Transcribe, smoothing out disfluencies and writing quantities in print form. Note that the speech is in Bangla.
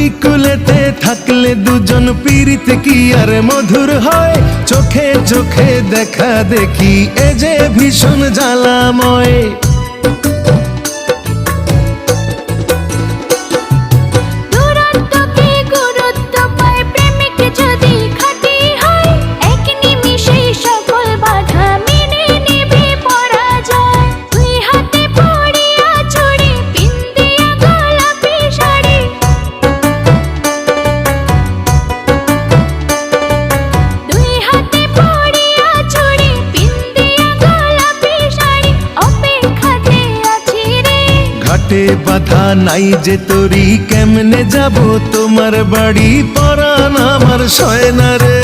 নদী কূলেতে থাকলে দুজন পীড়িত কি আর মধুর হয়। চোখে চোখে দেখা দেখি এ যে ভীষণ জ্বালাময়। ঘাটে বাধা নাই যে তরি, কেমনে যাব তোমার বাড়ি, পরাণ আমার সয় না রে।